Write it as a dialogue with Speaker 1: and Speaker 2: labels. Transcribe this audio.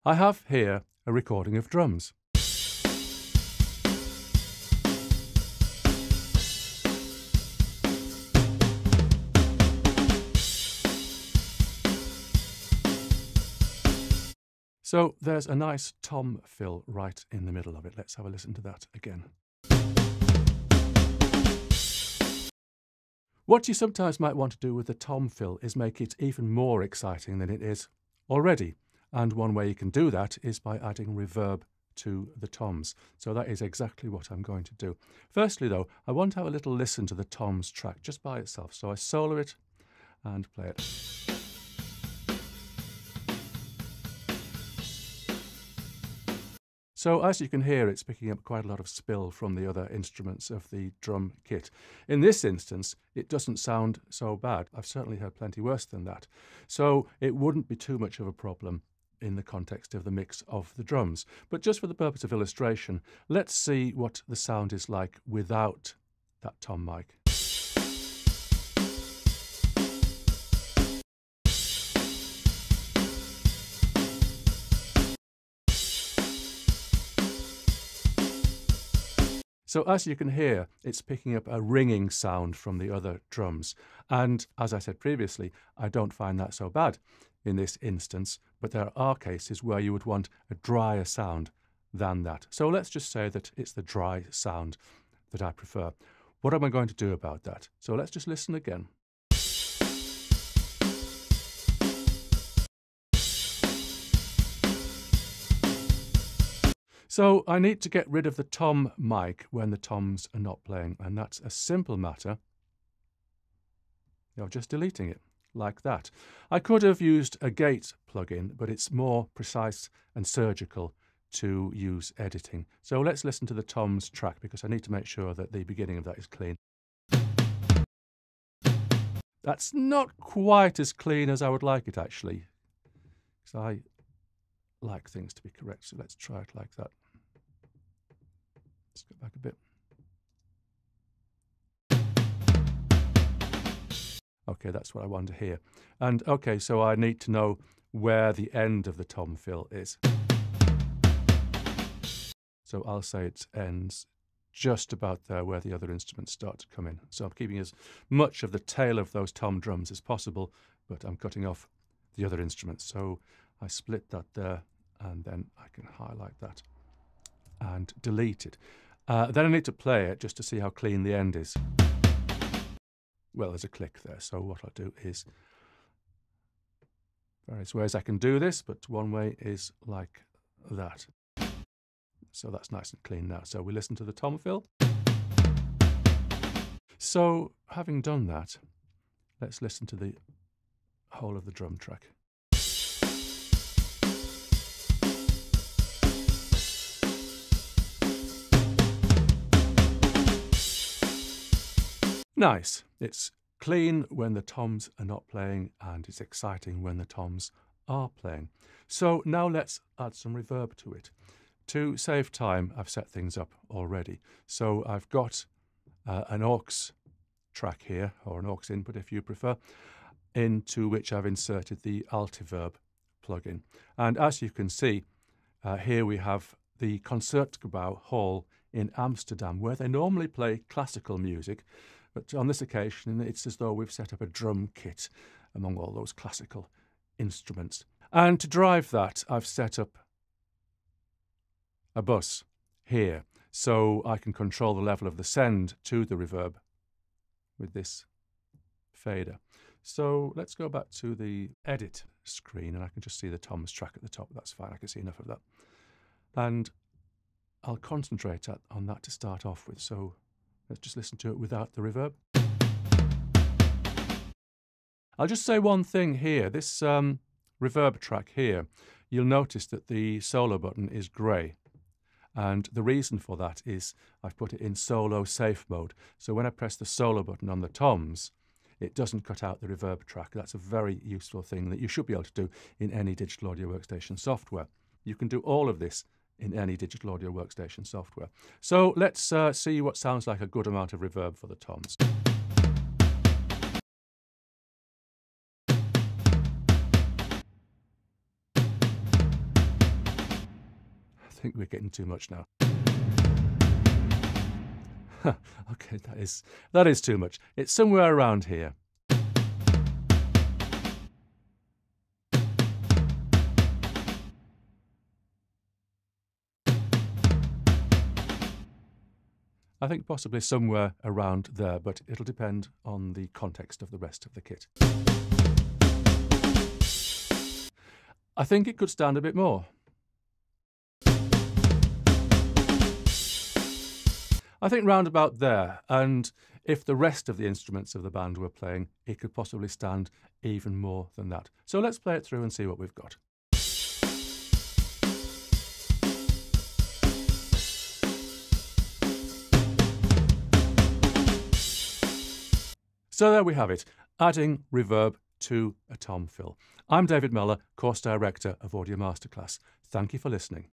Speaker 1: I have here a recording of drums. So there's a nice tom fill right in the middle of it. Let's have a listen to that again. What you sometimes might want to do with the tom fill is make it even more exciting than it is already. And one way you can do that is by adding reverb to the toms. So that is exactly what I'm going to do. Firstly though, I want to have a little listen to the toms track just by itself. So I solo it and play it. So as you can hear, it's picking up quite a lot of spill from the other instruments of the drum kit. In this instance, it doesn't sound so bad. I've certainly heard plenty worse than that. So it wouldn't be too much of a problem in the context of the mix of the drums. But just for the purpose of illustration, let's see what the sound is like without that tom mic. So as you can hear, it's picking up a ringing sound from the other drums. And as I said previously, I don't find that so bad in this instance, but there are cases where you would want a drier sound than that. So let's just say that it's the dry sound that I prefer. What am I going to do about that? So let's just listen again. So I need to get rid of the tom mic when the toms are not playing, and that's a simple matter of just deleting it, like that. I could have used a gate plugin, but it's more precise and surgical to use editing. So let's listen to the toms track, because I need to make sure that the beginning of that is clean. That's not quite as clean as I would like it, actually, because I like things to be correct, so let's try it like that. Let's go back a bit. Okay, that's what I want to hear. And okay, so I need to know where the end of the tom fill is. So I'll say it ends just about there where the other instruments start to come in. So I'm keeping as much of the tail of those tom drums as possible, but I'm cutting off the other instruments. So I split that there, and then I can highlight that and delete it. Then I need to play it just to see how clean the end is. Well, there's a click there, so what I'll do is various ways I can do this, but one way is like that. So that's nice and clean now. So we listen to the tom fill. So having done that, let's listen to the whole of the drum track. Nice. It's clean when the toms are not playing, and it's exciting when the toms are playing. So now let's add some reverb to it. To save time, I've set things up already. So I've got an aux track here, or an aux input if you prefer, into which I've inserted the Altiverb plugin. And as you can see, here we have the Concertgebouw Hall in Amsterdam, where they normally play classical music. But on this occasion, it's as though we've set up a drum kit among all those classical instruments. And to drive that, I've set up a bus here, so I can control the level of the send to the reverb with this fader. So let's go back to the edit screen, and I can just see the toms track at the top. That's fine, I can see enough of that. And I'll concentrate on that to start off with. So let's just listen to it without the reverb. I'll just say one thing here. This reverb track here, you'll notice that the solo button is grey. And the reason for that is I've put it in solo safe mode. So when I press the solo button on the toms, it doesn't cut out the reverb track. That's a very useful thing that you should be able to do in any digital audio workstation software. You can do all of this in any digital audio workstation software. So let's see what sounds like a good amount of reverb for the toms. think we're getting too much now. Okay, that is too much. It's somewhere around here. I think possibly somewhere around there, but it'll depend on the context of the rest of the kit. I think it could stand a bit more. I think round about there, and if the rest of the instruments of the band were playing, it could possibly stand even more than that. So let's play it through and see what we've got. So there we have it, adding reverb to a tom fill. I'm David Mellor, Course Director of Audio Masterclass. Thank you for listening.